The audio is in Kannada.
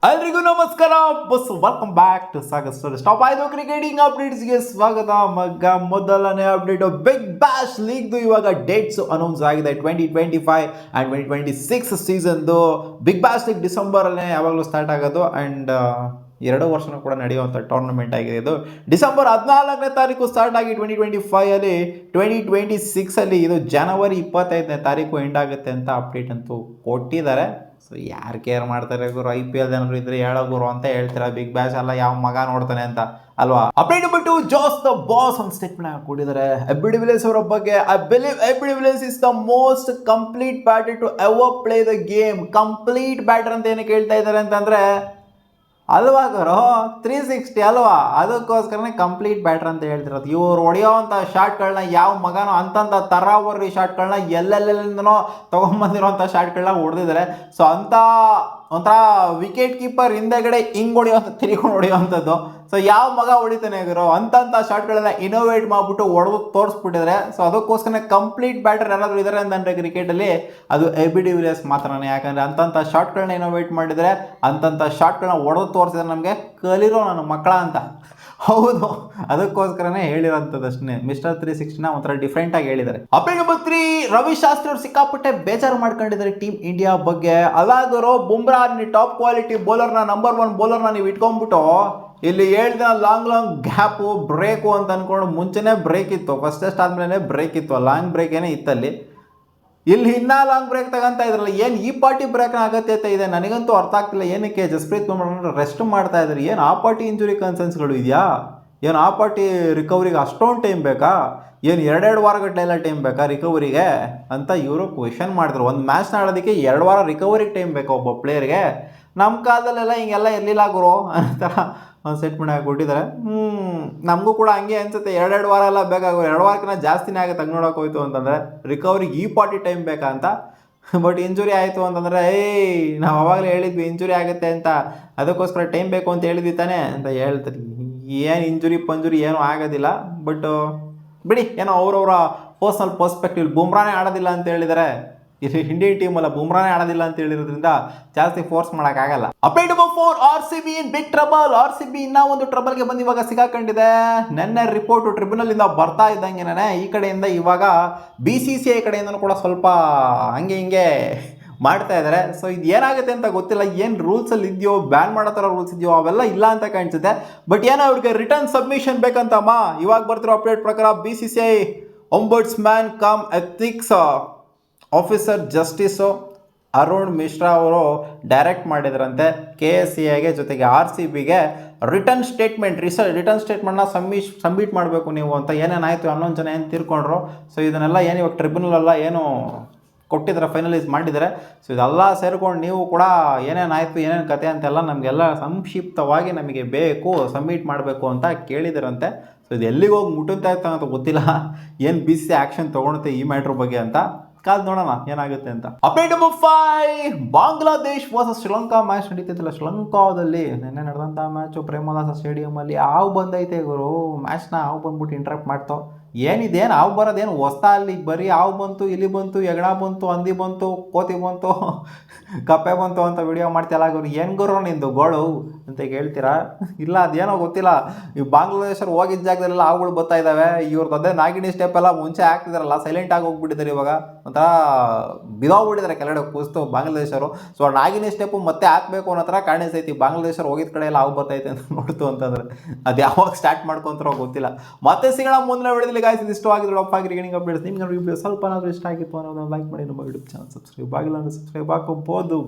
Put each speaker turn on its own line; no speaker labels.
ಎಲ್ರಿಗೂ ನಮಸ್ಕಾರ ಬಸ್ welcome back to Sagar story stop ಆಯ್ತು ಕ್ರಿಕೆಟಿಂಗ್ ಅಪ್ಡೇಟ್ಸ್ಗೆ ಸ್ವಾಗತ. ಮೊದಲನೇ ಅಪ್ಡೇಟ್, ಬಿಗ್ ಬ್ಯಾಶ್ ಲೀಗ್ದು ಇವಾಗ ಡೇಟ್ಸ್ ಅನೌನ್ಸ್ ಆಗಿದೆ. 2025 ಆ್ಯಂಡ್ 2026 ಸೀಸನ್ದು ಬಿಗ್ ಬ್ಯಾಶ್ ಲೀಗ್ ಡಿಸೆಂಬರಲ್ಲೇ ಯಾವಾಗಲೂ ಸ್ಟಾರ್ಟ್ ಆಗೋದು ಆ್ಯಂಡ್ 2 ವರ್ಷನೂ ಕೂಡ ನಡೆಯುವಂಥ ಟೂರ್ನಮೆಂಟ್ ಆಗಿದೆ. ಇದು ಡಿಸೆಂಬರ್ 14ನೇ ತಾರೀಕು ಸ್ಟಾರ್ಟ್ ಆಗಿ 2025 2026 ಇದು ಜನವರಿ 25ನೇ ತಾರೀಕು ಎಂಡ್ ಆಗುತ್ತೆ ಅಂತ ಅಪ್ಡೇಟ್ ಅಂತೂ ಕೊಟ್ಟಿದ್ದಾರೆ. ಸೊ ಯಾರು ಕೇರ್ ಮಾಡ್ತಾರೆ ಗುರು, IPL ಏನಾದ್ರು ಇದ್ರೆ ಹೇಳೋ ಗುರು ಅಂತ ಹೇಳ್ತೀರಾ. ಬಿಗ್ ಬ್ಯಾಶ್ ಎಲ್ಲ ಯಾವ ಮಗ ನೋಡ್ತಾನೆ ಅಂತ ಅಲ್ವಾ. ಅಪ್ಡೇಟ್ ಬಿಟ್ಟು ಜಾಸ್ ದ ಬಾಸ್ ಒಂದು ಸ್ಟೇಟ್ಮೆಂಟ್ ಕೊಟ್ಟಿದ್ದಾರೆ ಎಬಿ ಡಿವಿಲಿಯರ್ಸ್ ಅವರ ಬಗ್ಗೆ. I believe AB de Villiers is the most complete batter to ever play the game. Complete batter ಅಂತ ಏನಕ್ಕೆ ಹೇಳ್ತಾ ಇದ್ದಾರೆ ಅಂತಂದ್ರೆ ಅಲ್ವಾ ಗುರು, 360 ಅಲ್ವಾ, ಅದಕ್ಕೋಸ್ಕರನೇ ಕಂಪ್ಲೀಟ್ ಬ್ಯಾಟರ್ ಅಂತ ಹೇಳ್ತಿರೋದು. ಇವ್ರು ಹೊಡೆಯೋವಂಥ ಶಾಟ್ಗಳನ್ನ ಯಾವ ಮಗನೋ ಅಂತಂಥ ತರಾವರಿ ಶಾಟ್ಗಳನ್ನ ಎಲ್ಲೆಲ್ಲಿಂದನೋ ತೊಗೊಂಬಂದಿರೋಂಥ ಶಾಟ್ಗಳನ್ನ ಹೊಡೆದಿದ್ದಾರೆ. ಸೊ ಅಂಥ ಒಂಥರ ವಿಕೆಟ್ ಕೀಪರ್ ಹಿಂದೆಗಡೆ ಹಿಂಗೆ ಹೊಡೆಯೋವಂಥ ತಿರುಕೊಂಡು ಹೊಡೆಯೋವಂಥದ್ದು. ಸೊ ಯಾವ ಮಗ ಹೊಡಿತಾನೆ ಗುರು, ಅಂಥ ಶಾಟ್ಗಳನ್ನ ಇನೋವೇಟ್ ಮಾಡಿಬಿಟ್ಟು ಹೊಡೆದು ತೋರಿಸ್ಬಿಟ್ಟಿದ್ದಾರೆ. ಸೊ ಅದಕ್ಕೋಸ್ಕರ ಕಂಪ್ಲೀಟ್ ಬ್ಯಾಟರ್ ಯಾರಾದರೂ ಇದ್ದಾರೆ ಅಂತಂದರೆ ಕ್ರಿಕೆಟಲ್ಲಿ ಅದು ಎಬಿ ಡಿವಿಲಿಯರ್ಸ್ ಮಾತ್ರನೇ. ಯಾಕಂದರೆ ಅಂಥ ಶಾಟ್ಗಳನ್ನ ಇನೋವೇಟ್ ಮಾಡಿದರೆ, ಅಂಥ ಶಾಟ್ಗಳನ್ನ ಹೊಡೆದು ತೋರಿಸಿದ್ರೆ ನಮಗೆ ಕಲಿರೋ ನನ್ನ ಮಕ್ಕಳ ಅಂತ. ಹೌದು, ಅದಕ್ಕೋಸ್ಕರನೇ ಹೇಳಿರೋಂಥದ್ದು ಅಷ್ಟೇ. ಮಿಸ್ಟರ್ 360ನ ಒಂಥರ ಡಿಫ್ರೆಂಟಾಗಿ ಹೇಳಿದ್ದಾರೆ. ಅಪ್ಡೇಟ್ ನಂಬರ್ 3, ರವಿ ಶಾಸ್ತ್ರಿ ಅವರು ಸಿಕ್ಕಾಪಟ್ಟೆ ಬೇಜಾರು ಮಾಡ್ಕೊಂಡಿದ್ದಾರೆ ಟೀಮ್ ಇಂಡಿಯಾ ಬಗ್ಗೆ. ಅದಾಗರೋ ಬುಮ್ರಾ ಟಾಪ್ ಕ್ವಾಲಿಟಿ ಬೌಲರ್ನ, ನಂಬರ್ 1 ಬೌಲರ್ನ ನೀವು ಇಟ್ಕೊಂಡ್ಬಿಟ್ಟು ಇಲ್ಲಿ ಹೇಳ್ದ ಲಾಂಗ್ ಗ್ಯಾಪು ಬ್ರೇಕು ಅಂತ ಅಂದ್ಕೊಂಡು ಮುಂಚೆನೇ ಬ್ರೇಕ್ ಇತ್ತು, ಫಸ್ಟ್ ಟೆಸ್ಟ್ ಆದಮೇಲೆ ಬ್ರೇಕ್ ಇತ್ತು, ಲಾಂಗ್ ಬ್ರೇಕ್ ಏನೇ ಇತ್ತಲ್ಲಿ. ಇಲ್ಲಿ ಇನ್ನೂ ಲಾಂಗ್ ಬ್ರೇಕ್ ತಗೊಂತ ಇದ್ರಲ್ಲ, ಏನು ಈ ಪಾರ್ಟಿ ಬ್ರೇಕ್ನ ಅಗತ್ಯತೆ ಇದೆ ನನಗಂತೂ ಅರ್ಥ ಆಗ್ತಿಲ್ಲ. ಏನಕ್ಕೆ ಜಸ್ಪ್ರೀತ್ ಬುಮ್ರಾ ರೆಸ್ಟ್ ಮಾಡ್ತಾ ಇದ್ದಾರೆ? ಏನು ಆ ಪಾರ್ಟಿ ಇಂಜುರಿ ಕನ್ಸರ್ನ್ಸ್ಗಳು ಇದೆಯಾ? ಏನು ಆ ಪಾರ್ಟಿ ರಿಕವರಿಗೆ ಅಷ್ಟೊಂದು ಟೈಮ್ ಬೇಕಾ? ಏನು 2 ವಾರಗಟ್ಟಲೆಲ್ಲ ಟೈಮ್ ಬೇಕಾ ರಿಕವರಿಗೆ ಅಂತ ಇವರು ಕ್ವೆಶನ್ ಮಾಡಿದ್ರು. ಒಂದು ಮ್ಯಾಚ್ನ ಆಡೋದಕ್ಕೆ 2 ವಾರ ರಿಕವರಿಗೆ ಟೈಮ್ ಬೇಕಾ ಒಬ್ಬ ಪ್ಲೇಯರ್ಗೆ? ನಮ್ಮ ಕಾಲದಲ್ಲೆಲ್ಲ ಹಿಂಗೆಲ್ಲ ಇರಲಿಲ್ಲ ಗುರು ಅಂತ ಒಂದು ಸೆಟ್ಮೆಂಟ್ ಆಗಿ ಕೊಟ್ಟಿದ್ದಾರೆ. ನಮಗೂ ಕೂಡ ಹಂಗೆ ಅನ್ಸುತ್ತೆ, 2 ವಾರ ಎಲ್ಲ ಬೇಕಾಗೋ, 2 ವಾರಕ್ಕಿಂತ ಜಾಸ್ತಿನೇ ಆಗುತ್ತೆ ಹಂಗೆ ನೋಡೋಕೆ ಹೋಯ್ತು ಅಂತಂದರೆ. ರಿಕವರಿಗೆ ಈ ಪಾರ್ಟಿ ಟೈಮ್ ಬೇಕಾ ಅಂತ. ಬಟ್ ಇಂಜುರಿ ಆಯಿತು ಅಂತಂದರೆ ನಾವು ಅವಾಗಲೇ ಹೇಳಿದ್ವಿ ಇಂಜುರಿ ಆಗುತ್ತೆ ಅಂತ, ಅದಕ್ಕೋಸ್ಕರ ಟೈಮ್ ಬೇಕು ಅಂತ ಹೇಳಿದ್ವಿ ತಾನೆ ಅಂತ ಹೇಳ್ತೀರಿ. ಏನು ಇಂಜುರಿ ಪಂಜುರಿ ಏನೂ ಆಗೋದಿಲ್ಲ. ಬಟ್ ಬಿಡಿ, ಏನೋ ಅವರವರ ಪರ್ಸ್ನಲ್ ಪರ್ಸ್ಪೆಕ್ಟಿವ್. ಬುಮ್ರಾನೇ ಆಡೋದಿಲ್ಲ ಅಂತ ಹೇಳಿದರೆ, ಇಲ್ಲಿ ಇಂಡಿಯನ್ ಟೀಮ್ ಅಲ್ಲ ಬುಮ್ರಾನೇ ಆಡೋದಿಲ್ಲ ಅಂತ ಹೇಳಿರೋದ್ರಿಂದ ಜಾಸ್ತಿ ಫೋರ್ಸ್ ಮಾಡೋಕ್ಕಾಗಲ್ಲ. ಅಪ್ಡೇಟ್ ನಂಬರ್ 4, RCB ಇನ್ ಬಿಗ್ ಟ್ರಬಲ್. RCB ಇನ್ನೂ ಒಂದು ಟ್ರಬಲ್ಗೆ ಬಂದು ಇವಾಗ ಸಿಗಾಕೊಂಡಿದೆ. ನೆನ್ನೆ ರಿಪೋರ್ಟು ಟ್ರಿಬ್ಯುನಲಿಂದ ಬರ್ತಾ ಇದ್ದಂಗೆ ಈ ಕಡೆಯಿಂದ ಇವಾಗ BCCI ಕಡೆಯಿಂದನೂ ಕೂಡ ಸ್ವಲ್ಪ ಹಂಗೆ ಹಿಂಗೆ ಮಾಡ್ತಾ ಇದ್ದಾರೆ. ಸೊ ಇದು ಏನಾಗುತ್ತೆ ಅಂತ ಗೊತ್ತಿಲ್ಲ, ಏನು ರೂಲ್ಸಲ್ಲಿ ಇದೆಯೋ, ಬ್ಯಾನ್ ಮಾಡೋ ಥರ ರೂಲ್ಸ್ ಇದೆಯೋ ಅವೆಲ್ಲ ಇಲ್ಲ ಅಂತ ಕಾಣಿಸುತ್ತೆ. ಬಟ್ ಏನೋ ಅವ್ರಿಗೆ ರಿಟರ್ನ್ ಸಬ್ಮಿಷನ್ ಬೇಕಂತಮ್ಮ. ಇವಾಗ ಬರ್ತಿರೋ ಅಪ್ಡೇಟ್ ಪ್ರಕಾರ BCCI ombudsman cum ethics officer justice Arun Mishra ಅವರು ಡೈರೆಕ್ಟ್ ಮಾಡಿದ್ರಂತೆ KSCIಗೆ, ಜೊತೆಗೆ RCBಗೆ ರಿಟರ್ನ್ ಸ್ಟೇಟ್ಮೆಂಟ್ನ ಸಬ್ಮಿಟ್ ಮಾಡಬೇಕು ನೀವು ಅಂತ. ಏನೇನಾಯಿತು, 11 ಜನ ಏನು ತೀರ್ಕೊಂಡ್ರು. ಸೊ ಇದನ್ನೆಲ್ಲ ಏನು ಇವಾಗ ಟ್ರಿಬ್ಯುನಲೆಲ್ಲ ಏನು ಕೊಟ್ಟಿದ್ದಾರೆ, ಫೈನಲೈಸ್ ಮಾಡಿದ್ದಾರೆ. ಸೊ ಇದೆಲ್ಲ ಸೇರ್ಕೊಂಡು ನೀವು ಕೂಡ ಏನೇನಾಯಿತು, ಏನೇನು ಕತೆ ಅಂತೆಲ್ಲ ನಮಗೆಲ್ಲ ಸಂಕ್ಷಿಪ್ತವಾಗಿ ನಮಗೆ ಬೇಕು, ಸಬ್ಮಿಟ್ ಮಾಡಬೇಕು ಅಂತ ಕೇಳಿದರಂತೆ. ಸೊ ಇದು ಎಲ್ಲಿಗೆ ಹೋಗಿ ಮುಟ್ಟುತ್ತಾ ಇತ್ತು ಅಂತ ಗೊತ್ತಿಲ್ಲ, ಏನು BCCI ಆ್ಯಕ್ಷನ್ ತೊಗೊಳುತ್ತೆ ಈ ಮ್ಯಾಟ್ರ್ ಬಗ್ಗೆ ಅಂತ. ಕಾದು ನೋಡೋಣ ಏನಾಗುತ್ತೆ ಅಂತ. Update number 5, Bangladesh versus Sri Lanka match ನಡೀತಿದ್ದಲ್ಲ. ಶ್ರೀಲಂಕಾದಲ್ಲಿ ನಿನ್ನೆ ನಡೆದಂಥ ಮ್ಯಾಚು ಪ್ರೇಮದಾಸ ಸ್ಟೇಡಿಯಮಲ್ಲಿ ಹಾವು ಬಂದೈತೆ ಗುರು. ಮ್ಯಾಚ್ನ ಹಾವು ಬಂದ್ಬಿಟ್ಟು ಇಂಟ್ರಪ್ಟ್ ಮಾಡ್ತೋ. ಏನಿದೇನು ಹಾವು ಬರೋದೇನು ಹೊಸ್ತಾ? ಅಲ್ಲಿ ಬರೀ ಹಾವು ಬಂತು, ಇಲಿ ಬಂತು, ಹೆಗಣ ಬಂತು, ಹಂದಿ ಬಂತು, ಕೋತಿ ಬಂತು, ಕಪ್ಪೆ ಬಂತು ಅಂತ ವಿಡಿಯೋ ಮಾಡ್ತಿಲ್ಲ ಗುರು. ಏನು ಗುರು ನಿಂದು ಗೋಳು ಅಂತ ಹೇಳ್ತೀರಾ? ಇಲ್ಲ ಅದೇನೋ ಗೊತ್ತಿಲ್ಲ, ಈ ಬಾಂಗ್ಲಾದೇಶರು ಹೋಗಿದ್ದ ಜಾಗದಲ್ಲೆಲ್ಲ ಹಾವುಗಳು ಬರ್ತಾ ಇದ್ದಾವೆ. ಇವ್ರದ್ದು ಅದೇ ನಾಗಿಣಿ ಸ್ಟೆಪ್ ಎಲ್ಲ ಮುಂಚೆ ಹಾಕ್ತಿದಾರಲ್ಲ, ಸೈಲೆಂಟ್ ಆಗಿ ಹೋಗ್ಬಿಟ್ಟಿದ್ದಾರೆ. ಇವಾಗ ಒಂಥರ ಬಿದೋಗ್ಬಿಟ್ಟಿದ್ದಾರೆ ಕೆಳಗಡೆ ಕೂಸ್ತು ಬಾಂಗ್ಲಾದೇಶರು. ಸೊ ನಾಗಿಣಿ ಸ್ಟೆಪ್ಪು ಮತ್ತೆ ಹಾಕಬೇಕು ಅನ್ನೋ ಥರ ಕಾಣಿಸ್ತೈತಿ. ಬಾಂಗ್ಲಾದೇಶರು ಹೋಗಿದ ಕಡೆ ಎಲ್ಲ ಹಾವು ಬರ್ತೈತೆ ಅಂತ ನೋಡ್ತು ಅಂತಂದರೆ ಅದು ಯಾವಾಗ ಸ್ಟಾರ್ಟ್ ಮಾಡ್ಕೊಂತಾರೋ ಗೊತ್ತಿಲ್ಲ. ಮತ್ತೆ ಸಿಗೋಣ ಮುಂದಿನ ವಿಡಿಯೋದಲ್ಲಿ. ಗಾಯ್ಸ್ ಇದು ಇಷ್ಟವಾಗಿದ್ದು ಡಪ್ಪಾಗಿ ಕ್ರಿಕೆಟಿಂಗ್ ಅಪ್ಡೇಟ್ಸ್ ನಿಮ್ಗೆ ವಿಡಿಯೋ ಸ್ವಲ್ಪ ಏನಾದರೂ ಇಷ್ಟ ಆಗಿತ್ತು ಅನ್ನೋದನ್ನು ಲೈಕ್ ಮಾಡಿ, ನಮ್ಮ ಯೂಟ್ಯೂಬ್ ಚಾನಲ್ ಸಬ್ಸ್ಕ್ರೈಬ್ ಆಗಿಲ್ಲ ಅಂದರೆ ಸಬ್ಸ್ಕ್ರೈಬ್ ಹಾಕೋಬೋದು.